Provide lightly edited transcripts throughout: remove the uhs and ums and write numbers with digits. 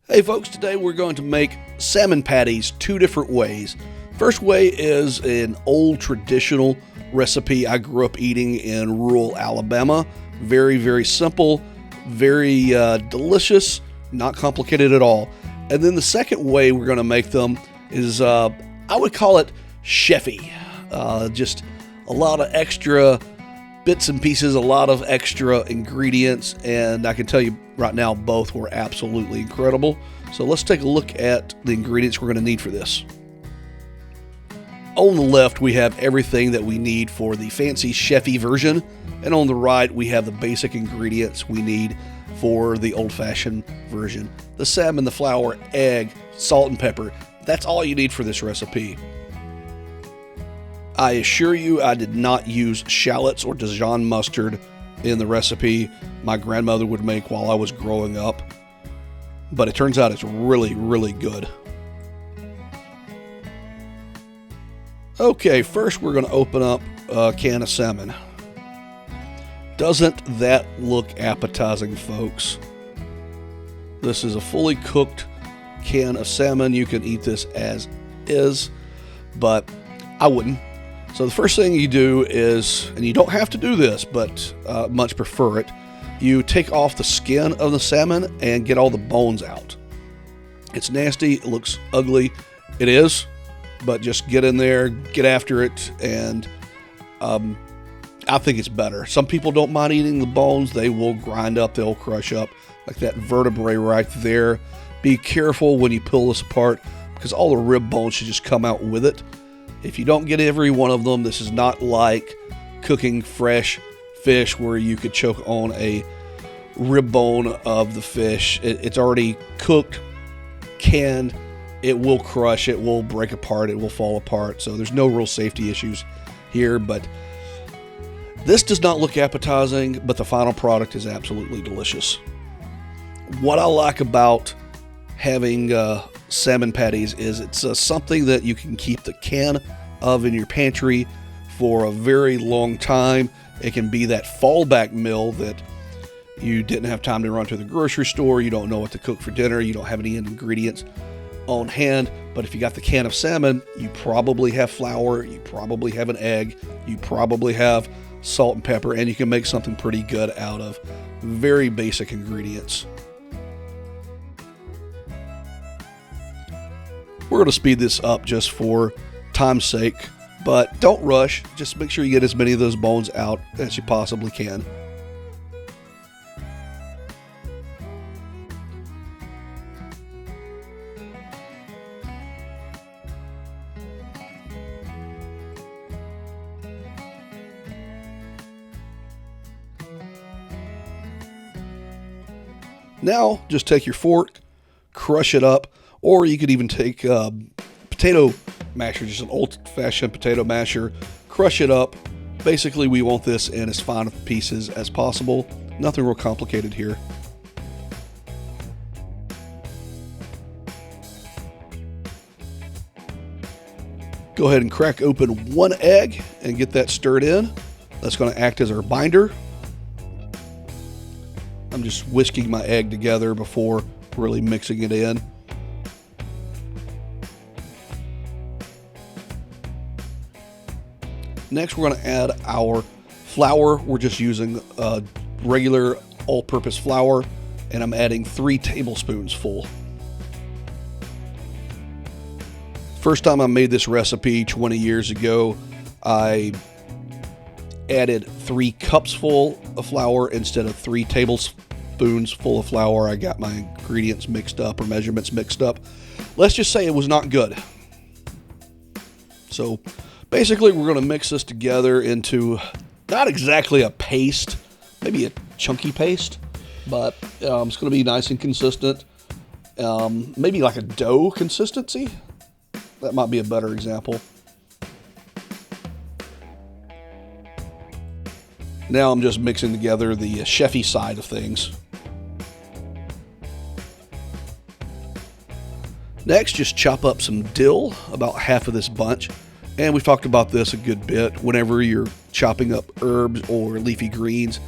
Hey folks, today we're going to make salmon patties two different ways. First way is an old traditional recipe I grew up eating in rural Alabama. Very, very simple, very delicious, not complicated at all. And then the second way we're going to make them is, I would call it Cheffy. Just a lot of extra bits and pieces, a lot of extra ingredients, and I can tell you right now both were absolutely incredible. So let's take a look at the ingredients we're going to need for this. On the left we have everything that we need for the fancy Cheffy version, and on the right we have the basic ingredients we need for the old-fashioned version. The salmon, the flour, egg, salt and pepper. That's all you need for this recipe. I assure you I did not use shallots or Dijon mustard in the recipe my grandmother would make while I was growing up, but it turns out it's really, really good. Okay, first we're going to open up a can of salmon. Doesn't that look appetizing, folks? This is a fully cooked can of salmon. You can eat this as is, but I wouldn't. So the first thing you do is, and you don't have to do this, but much prefer it, you take off the skin of the salmon and get all the bones out. It's nasty, it looks ugly, it is, but just get in there, get after it, and I think it's better. Some people don't mind eating the bones. They will grind up, they'll crush up, like that vertebrae right there. Be careful when you pull this apart, because all the rib bones should just come out with it. If you don't get every one of them, this is not like cooking fresh fish where you could choke on a rib bone of the fish. It's already cooked, canned. It will crush, it will break apart, it will fall apart. So there's no real safety issues here, but this does not look appetizing, but the final product is absolutely delicious. What I like about having salmon patties is it's something that you can keep the can of in your pantry for a very long time. It can be that fallback meal that you didn't have time to run to the grocery store, you don't know what to cook for dinner, you don't have any ingredients on hand, but if you got the can of salmon, you probably have flour, you probably have an egg, you probably have salt and pepper, and you can make something pretty good out of very basic ingredients. We're going to speed this up just for time's sake, but don't rush. Just make sure you get as many of those bones out as you possibly can. Now, just take your fork, crush it up, or you could even take potato masher, just an old-fashioned potato masher, crush it up. Basically, we want this in as fine of pieces as possible. Nothing real complicated here. Go ahead and crack open one egg and get that stirred in. That's going to act as our binder. I'm just whisking my egg together before really mixing it in. Next, we're going to add our flour. We're just using regular all-purpose flour, and I'm adding 3 tablespoons full. First time I made this recipe 20 years ago, I added 3 cups full of flour instead of 3 tablespoons full of flour. I got my ingredients mixed up, or measurements mixed up. Let's just say it was not good. So basically, we're going to mix this together into not exactly a paste, maybe a chunky paste, but it's going to be nice and consistent. Maybe like a dough consistency. That might be a better example. Now I'm just mixing together the Cheffy side of things. Next, just chop up some dill, about half of this bunch. And we've talked about this a good bit. Whenever you're chopping up herbs or leafy greens,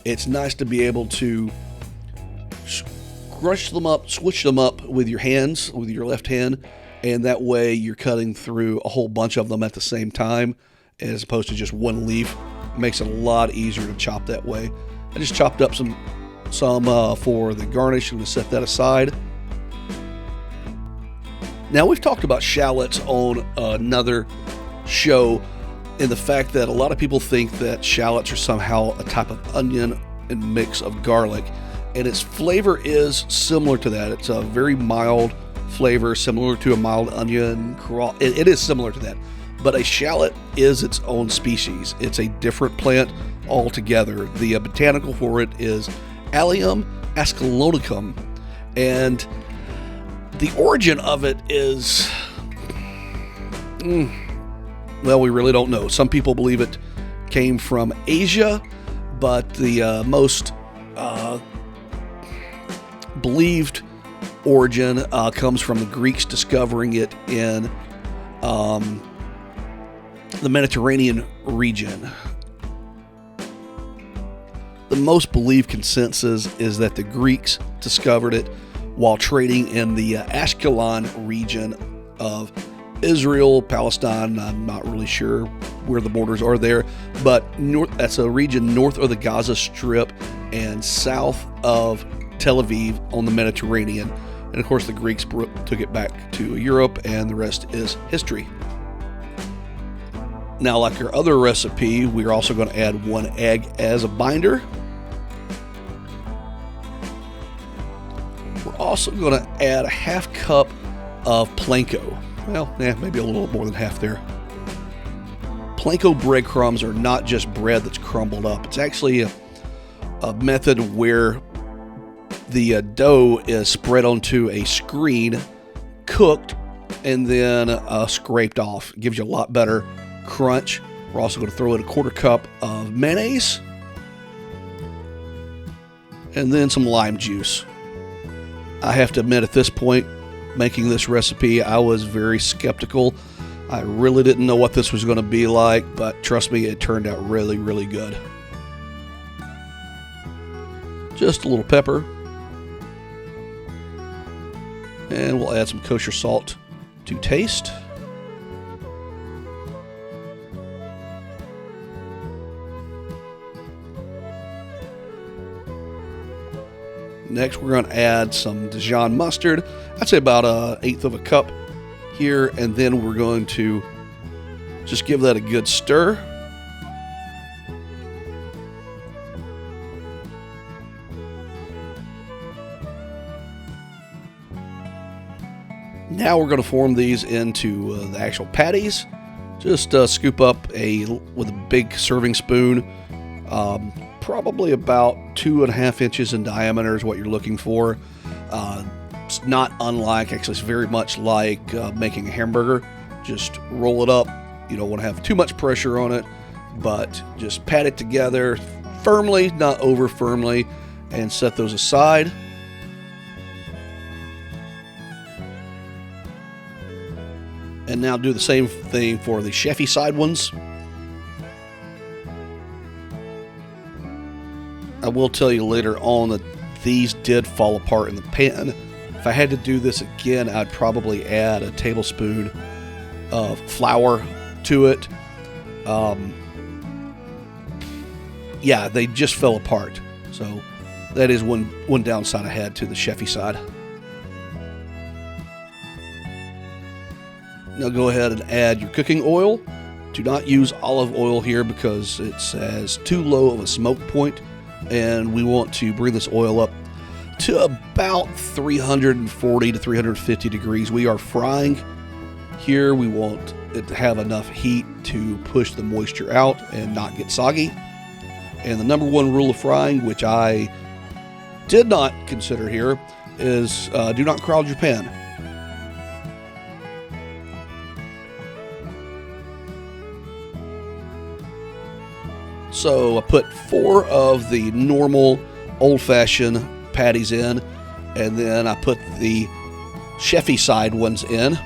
it's nice to be able to scrunch them up, switch them up with your hands, with your left hand, and that way you're cutting through a whole bunch of them at the same time as opposed to just one leaf. It makes it a lot easier to chop that way. I just chopped up some for the garnish. I'm going to set that aside. Now, we've talked about shallots on another show, and the fact that a lot of people think that shallots are somehow a type of onion and mix of garlic, and its flavor is similar to that. It's a very mild flavor, similar to a mild onion. It is similar to that, but a shallot is its own species. It's a different plant altogether. The botanical for it is Allium ascalonicum, and the origin of it is, well, we really don't know. Some people believe it came from Asia, but the most believed origin comes from the Greeks discovering it in the Mediterranean region. The most believed consensus is that the Greeks discovered it while trading in the Ashkelon region of Israel, Palestine. I'm not really sure where the borders are there, but that's a region north of the Gaza Strip and south of Tel Aviv on the Mediterranean. And of course, the Greeks took it back to Europe, and the rest is history. Now, like our other recipe, we're also going to add 1 egg as a binder. We're also going to add a 1/2 cup of panko. Well, maybe a little more than half there. Panko breadcrumbs are not just bread that's crumbled up. It's actually a method where the dough is spread onto a screen, cooked, and then scraped off. It gives you a lot better crunch. We're also going to throw in a 1/4 cup of mayonnaise and then some lime juice. I have to admit, at this point, making this recipe, I was very skeptical. I really didn't know what this was going to be like, but trust me, it turned out really, really good. Just a little pepper. And we'll add some kosher salt to taste. Next, we're going to add some Dijon mustard. I'd say about 1/8 of a cup here, and then we're going to just give that a good stir. Now we're going to form these into the actual patties. Just scoop up with a big serving spoon. Probably about 2.5 inches in diameter is what you're looking for. It's not unlike, actually it's very much like making a hamburger. Just roll it up. You don't want to have too much pressure on it, but just pat it together firmly, not over firmly, and set those aside. And now do the same thing for the Cheffy side ones. I will tell you later on that these did fall apart in the pan. If I had to do this again, I'd probably add a tablespoon of flour to it. Yeah, they just fell apart. So that is one downside I had to the Cheffy side. Now go ahead and add your cooking oil. Do not use olive oil here because it has too low of a smoke point, and we want to bring this oil up to about 340 to 350 degrees. We are frying here. We want it to have enough heat to push the moisture out and not get soggy. And the number one rule of frying, which I did not consider here, is do not crowd your pan. So I put 4 of the normal old-fashioned patties in, and then I put the Cheffy side ones in,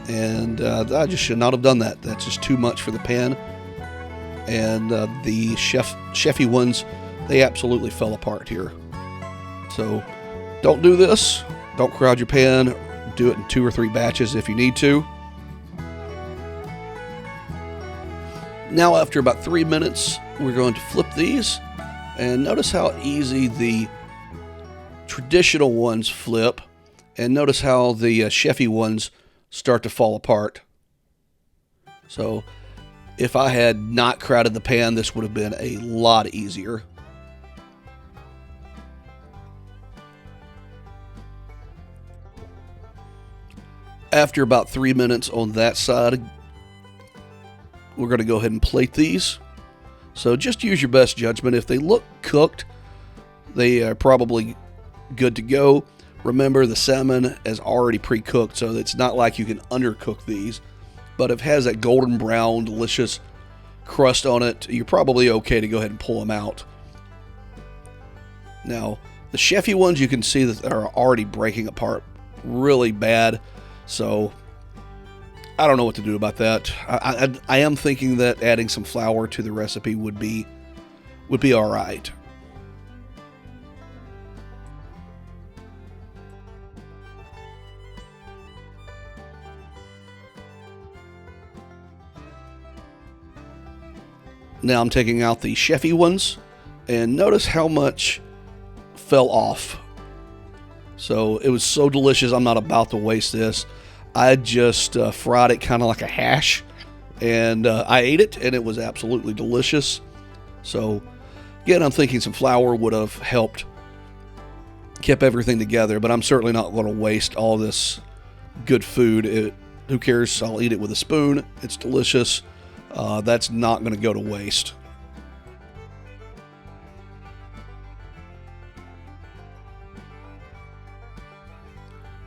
and I just should not have done that. That's just too much for the pan. And the Cheffy ones, they absolutely fell apart here. So Don't do this. Don't crowd your pan. Do it in 2 or 3 batches if you need to. Now, after about 3 minutes, we're going to flip these, and notice how easy the traditional ones flip, and notice how the Cheffy ones start to fall apart. So if I had not crowded the pan, this would have been a lot easier. After about 3 minutes on that side, we're going to go ahead and plate these. So just use your best judgment. If they look cooked, they are probably good to go. Remember, the salmon is already pre-cooked, so it's not like you can undercook these. But if it has that golden brown, delicious crust on it, you're probably okay to go ahead and pull them out. Now, the Cheffy ones, you can see that they're already breaking apart really bad. So I don't know what to do about that. I am thinking that adding some flour to the recipe would be all right. Now I'm taking out the Cheffy ones, and notice how much fell off. So it was so delicious, I'm not about to waste this. I just fried it kind of like a hash, and I ate it, and it was absolutely delicious. So again, I'm thinking some flour would have helped keep everything together, but I'm certainly not going to waste all this good food. Who cares? I'll eat it with a spoon. It's delicious. That's not going to go to waste.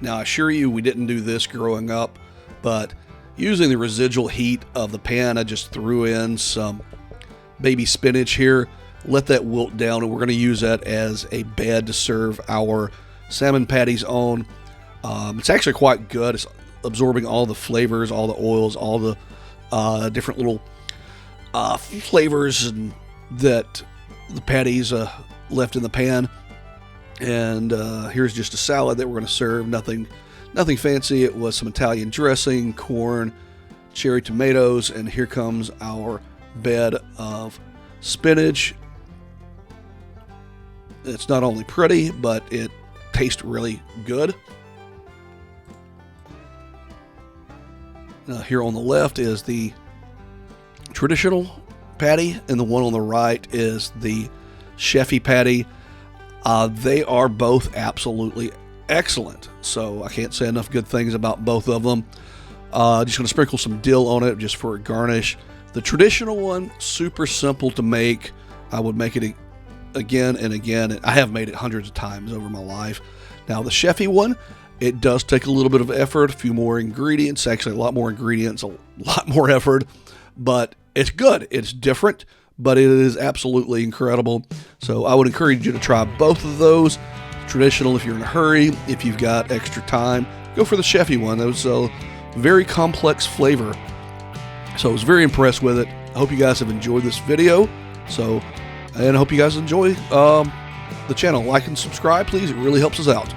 Now, I assure you we didn't do this growing up, but using the residual heat of the pan, I just threw in some baby spinach here, let that wilt down, and we're going to use that as a bed to serve our salmon patties on. It's actually quite good. It's absorbing all the flavors, all the oils, all the different little flavors that the patties left in the pan. And here's just a salad that we're going to serve. Nothing fancy. It was some Italian dressing, corn, cherry tomatoes, and here comes our bed of spinach. It's not only pretty, but it tastes really good. Here on the left is the traditional patty, and the one on the right is the Cheffy patty. They are both absolutely excellent, so I can't say enough good things about both of them. Just going to sprinkle some dill on it just for a garnish. The traditional one, super simple to make. I would make it again and again. I have made it hundreds of times over my life. Now, the Cheffy one, it does take a little bit of effort, a few more ingredients, actually a lot more ingredients, a lot more effort, but it's good. It's different, but it is absolutely incredible. So I would encourage you to try both of those. Traditional if you're in a hurry. If you've got extra time, go for the Cheffy one. That was a very complex flavor. So I was very impressed with it. I hope you guys have enjoyed this video. And I hope you guys enjoy the channel. Like and subscribe, please. It really helps us out.